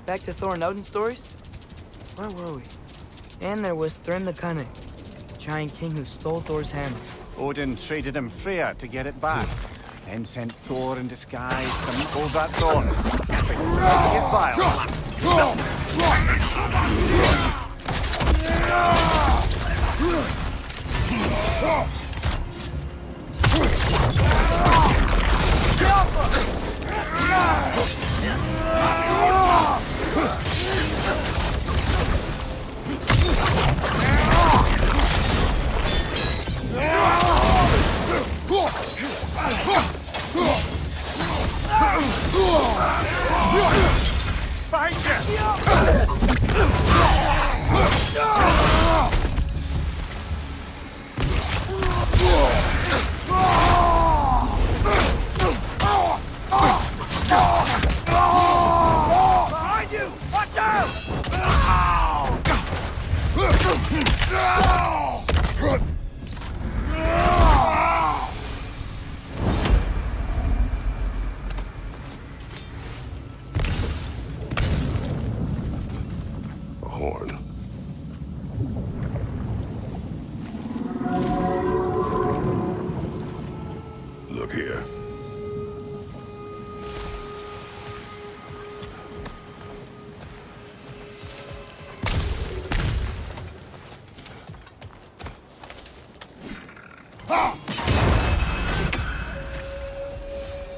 back to Thor and Odin stories? Where were we? And there was Thrym the Cunning, the giant king who stole Thor's hammer. Odin traded him Freya to get it back, then sent Thor in disguise to hold that door. Things about to get vile. Behind you! Watch out! A horn. Look here.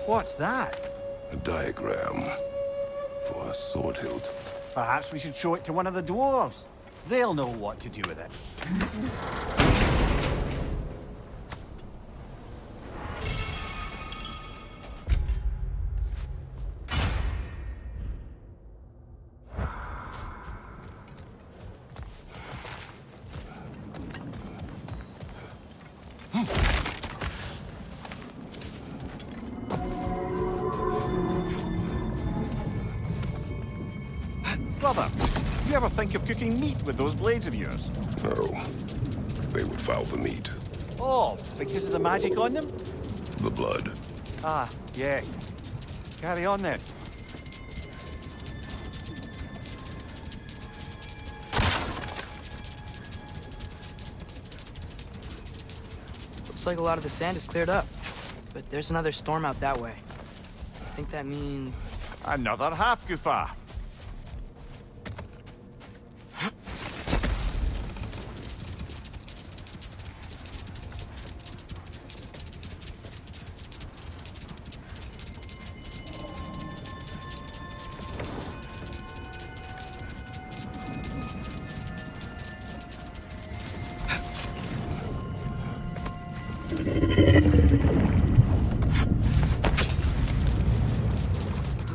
What's that? A diagram for a sword hilt. Perhaps we should show it to one of the dwarves. They'll know what to do with it. Brother, you ever think of cooking meat with those blades of yours? No. They would foul the meat. Oh, because of the magic on them? The blood. Ah, yes. Carry on then. Looks like a lot of the sand is cleared up. But there's another storm out that way. I think that means... Another half-goofa.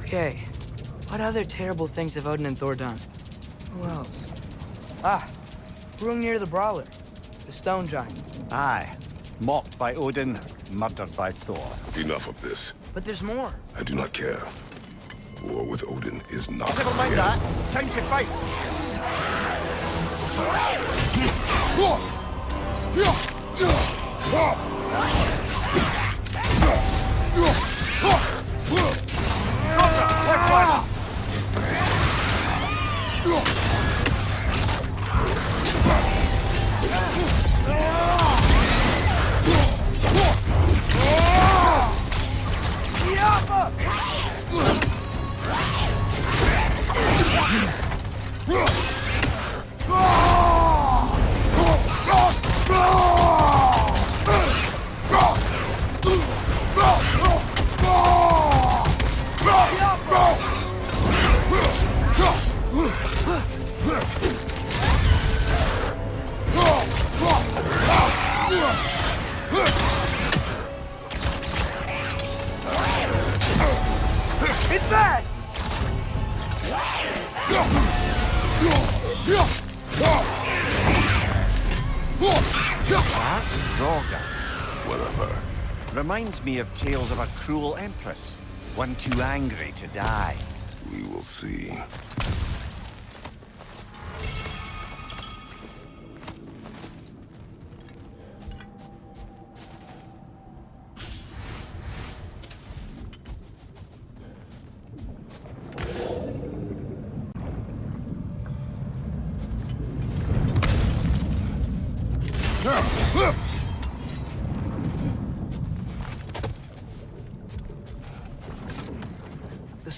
Okay, what other terrible things have Odin and Thor done? Who else? Ah, brewing near the Brawler, the stone giant. Aye. Mocked by Odin, murdered by Thor. Enough of this. But there's more. I do not care. War with Odin is not Never for mind kids. that. Time to fight. Left one. It's bad! That's Roga. Whatever. Reminds me of tales of a cruel empress. One too angry to die. We will see.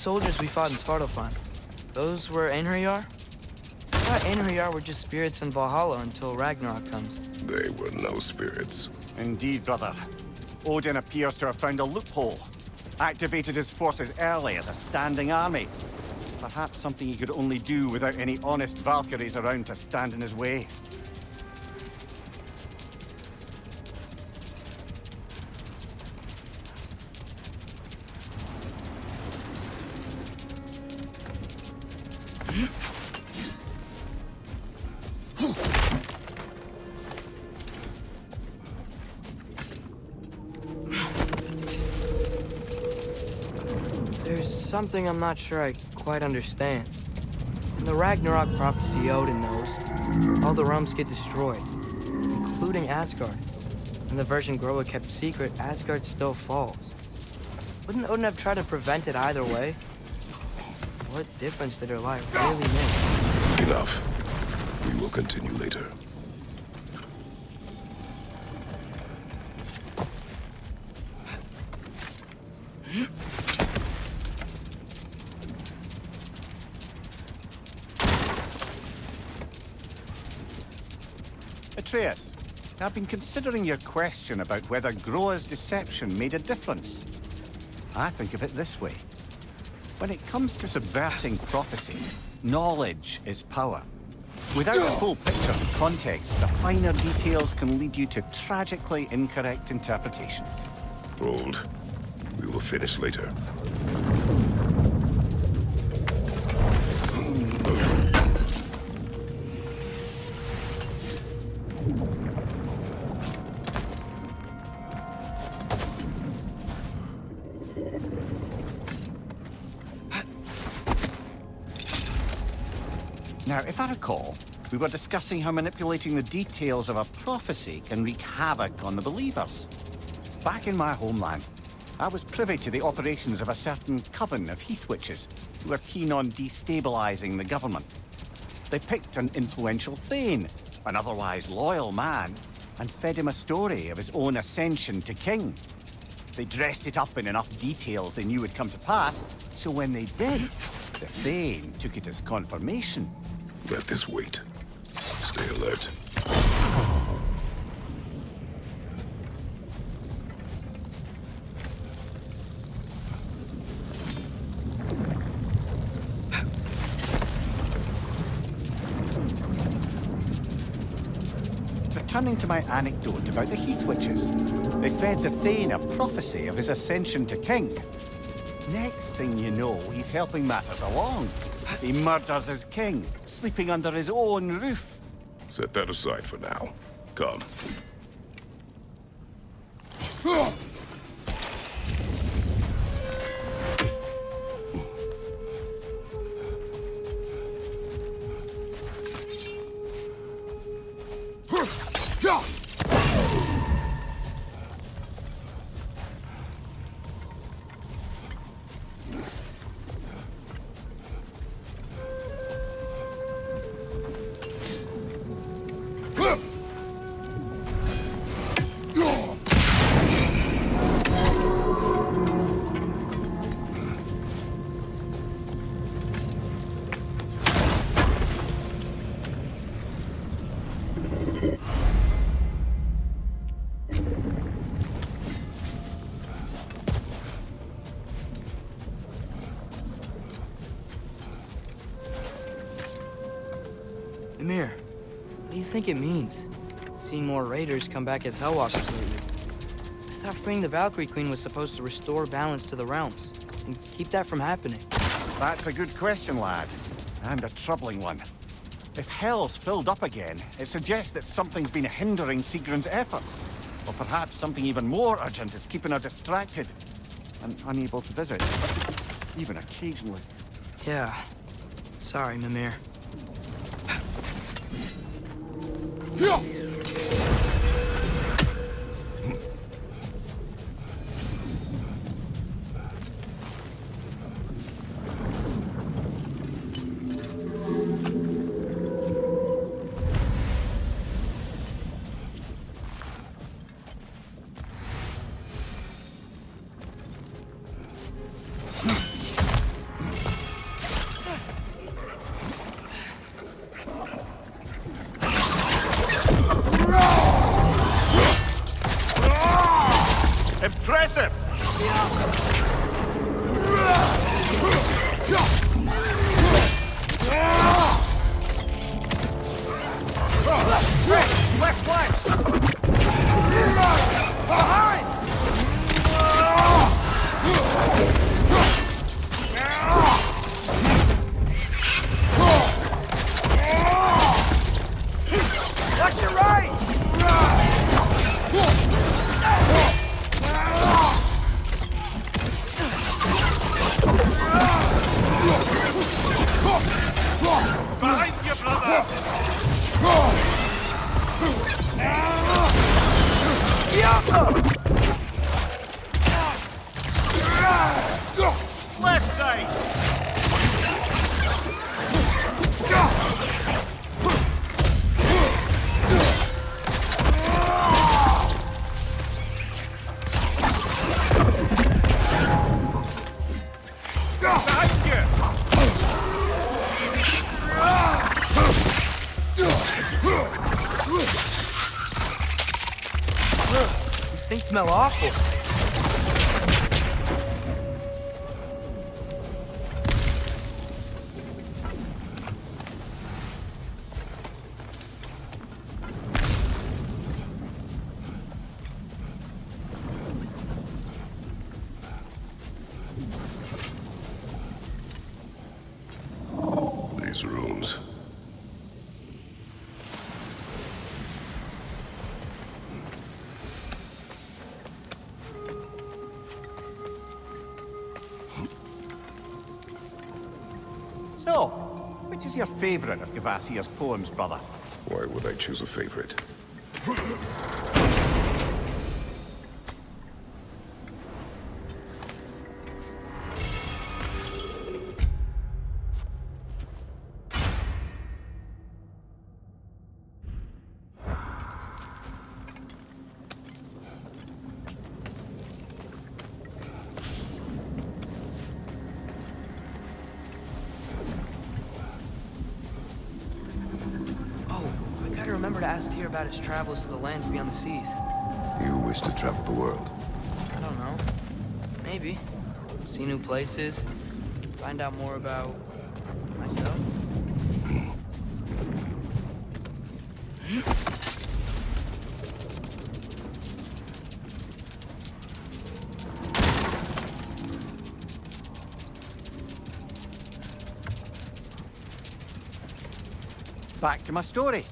soldiers we fought in Svartalfheim, those were Einherjar? I thought Einherjar were just spirits in Valhalla until Ragnarok comes. They were no spirits. Indeed, brother. Odin appears to have found a loophole. Activated his forces early as a standing army. Perhaps something he could only do without any honest Valkyries around to stand in his way. There's something I'm not sure I quite understand. In the Ragnarok prophecy Odin knows, all the realms get destroyed, including Asgard. In the version GÖREV kept secret, Asgard still falls. Wouldn't Odin have tried to prevent it either way? What difference did her lie really make? Enough. We will continue later. Atreus, I've been considering your question about whether Groa's deception made a difference. I think of it this way. When it comes to subverting prophecy, knowledge is power. Without a full picture and context, the finer details can lead you to tragically incorrect interpretations. Hold. We will finish later. Now, if I recall, we were discussing how manipulating the details of a prophecy can wreak havoc on the believers. Back in my homeland, I was privy to the operations of a certain coven of heath witches who were keen on destabilizing the government. They picked an influential Thane, an otherwise loyal man, and fed him a story of his own ascension to king. They dressed it up in enough details they knew would come to pass, so when they did, the Thane took it as confirmation. Let this wait. Stay alert. Returning to my anecdote about the heath witches, they fed the Thane a prophecy of his ascension to king. Next thing you know, he's helping matters along. He murders his king, sleeping under his own roof. Set that aside for now. Come. Ymir, what do you think it means? Seeing more raiders come back as Hellwalkers lately. I thought freeing the Valkyrie Queen was supposed to restore balance to the realms and keep that from happening. That's a good question, lad. And a troubling one. If Hell's filled up again, it suggests that something's been hindering Sigrun's efforts. Or perhaps something even more urgent is keeping her distracted and unable to visit, even occasionally. Yeah. Sorry, Mimir. Impressive! Left flank! Behind! Watch your right! Behind you, brother! Left side! Behind you! These things smell awful. These rooms. So, which is your favourite of Gavassia's poems, brother? Why would I choose a favorite? I gotta remember to ask Tyr about his travels to the lands beyond the seas. You wish to travel the world. I don't know. Maybe. See new places. Find out more about myself. Back to my story.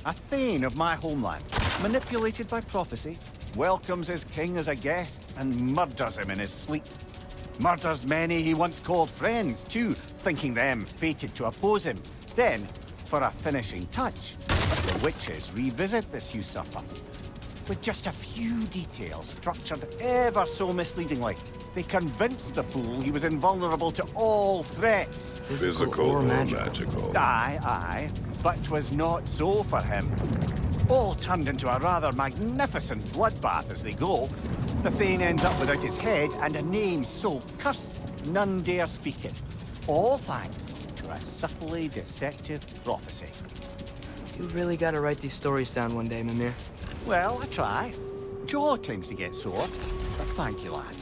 A Thane of my homeland, manipulated by prophecy, welcomes his king as a guest and murders him in his sleep. Murders many he once called friends, too, thinking them fated to oppose him. Then, for a finishing touch, the witches revisit this usurper. With just a few details structured ever so misleadingly, they convinced the fool he was invulnerable to all threats. Physical or magical? Aye, but 'twas not so for him. All turned into a rather magnificent bloodbath as they go. The Thane ends up without his head and a name so cursed none dare speak it. All thanks to a subtly deceptive prophecy. You really gotta write these stories down one day, Mimir. Well, I try. Jaw tends to get sore, but thank you, lad.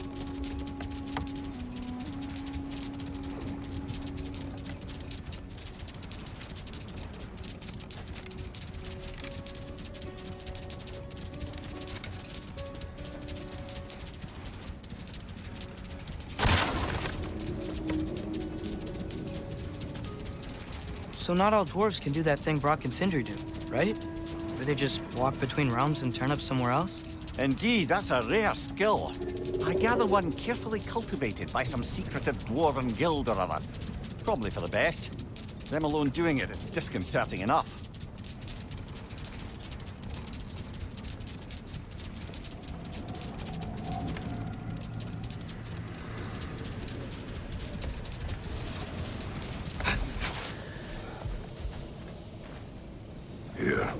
So not all dwarves can do that thing Brock and Sindri do, right? Where they just walk between realms and turn up somewhere else? Indeed, that's a rare skill. I gather one carefully cultivated by some secretive dwarven guild or other. Probably for the best. Them alone doing it is disconcerting enough. Here.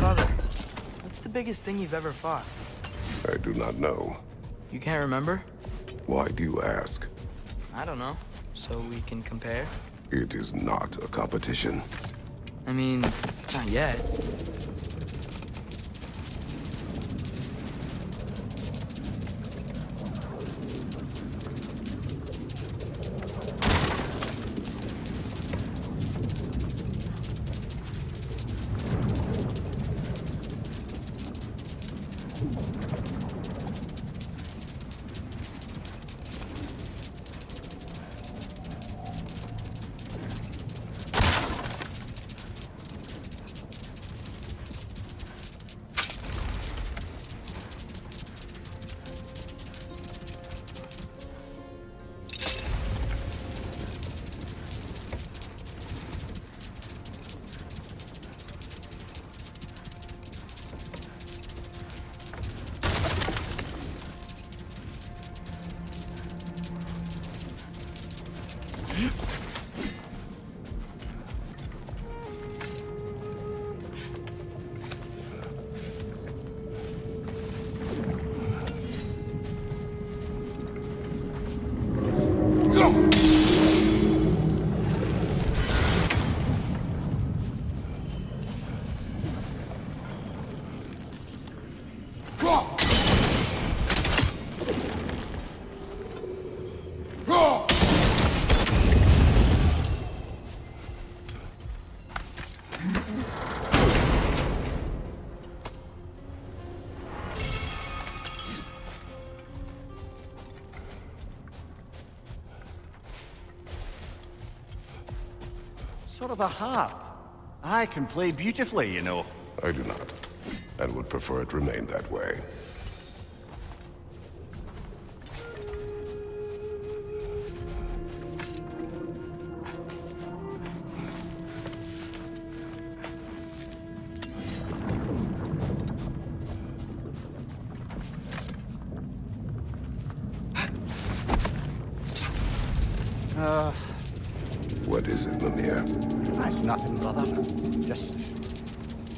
Father, what's the biggest thing you've ever fought? I do not know. You can't remember? Why do you ask? I don't know. So we can compare? It is not a competition. I mean, not yet. Sort of a harp. I can play beautifully, you know. I do not, and would prefer it remain that way. What is it, Mimir? That's nothing, brother. Just...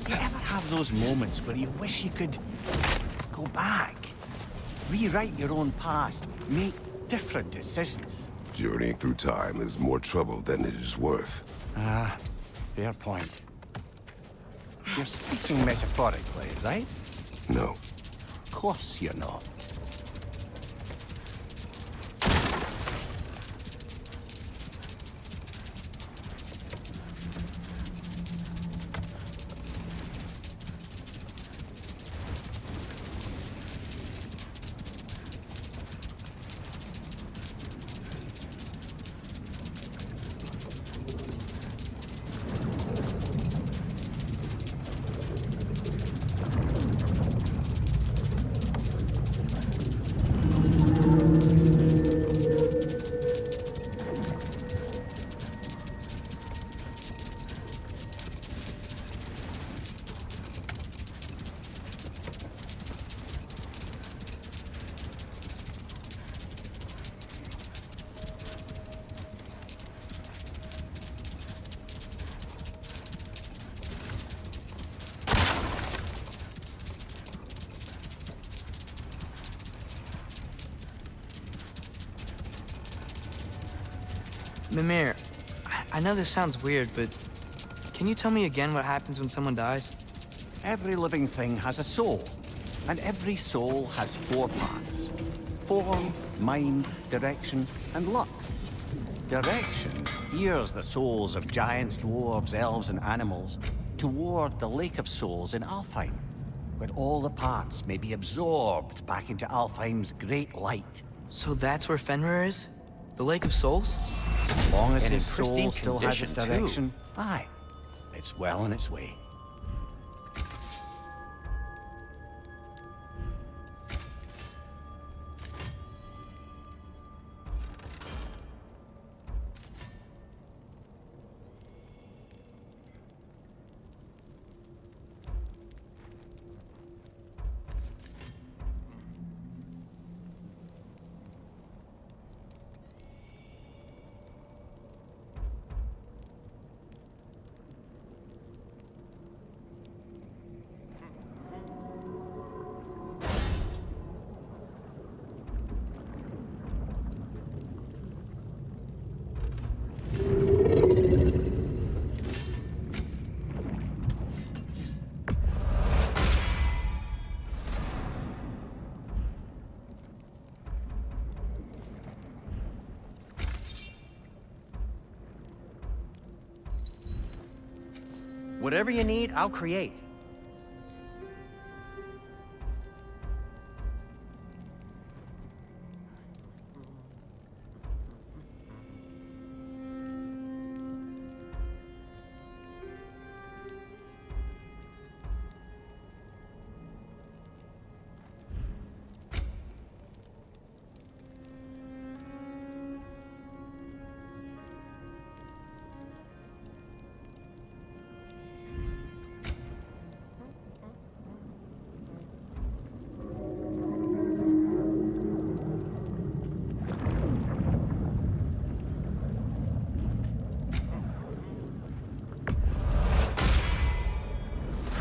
You ever have those moments where you wish you could go back? Rewrite your own past, make different decisions? Journeying through time is more trouble than it is worth. Ah, fair point. You're speaking metaphorically, right? No. Of course you're not. Mimir, I know this sounds weird, but can you tell me again what happens when someone dies? Every living thing has a soul, and every soul has 4 parts. Form, mind, direction, and luck. Direction steers the souls of giants, dwarves, elves, and animals toward the Lake of Souls in Alfheim, where all the parts may be absorbed back into Alfheim's great light. So that's where Fenrir is? The Lake of Souls? As long as And his in pristine soul still has its condition, too. direction, aye, it's well on its way. Whatever you need, I'll create.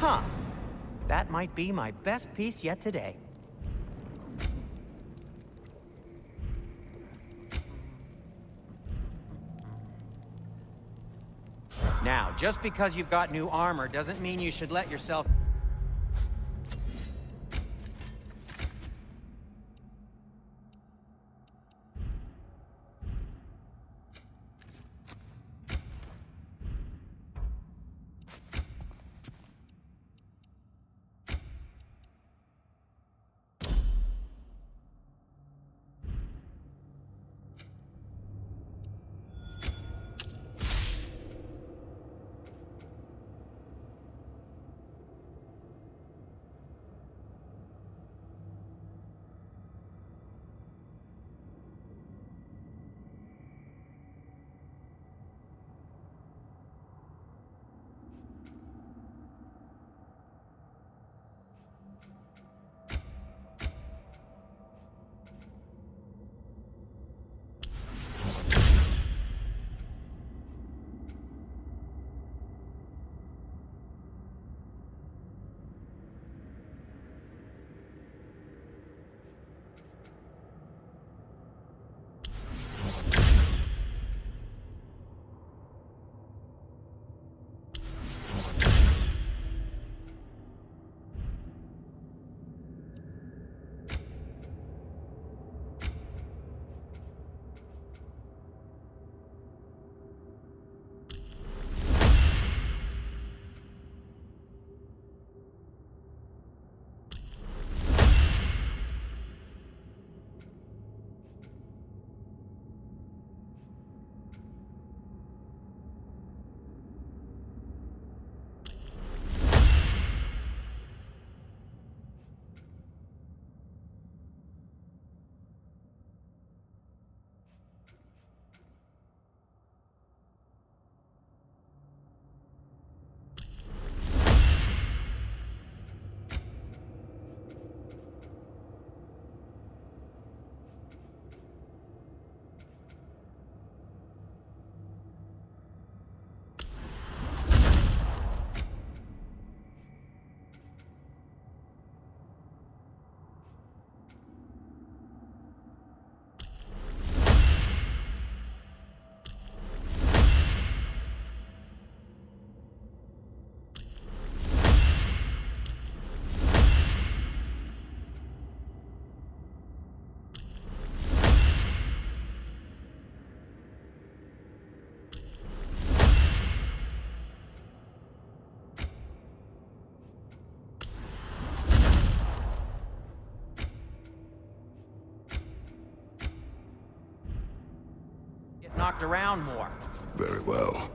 Huh. That might be my best piece yet today. Now, just because you've got new armor doesn't mean you should let yourself... Get knocked around more. Very well.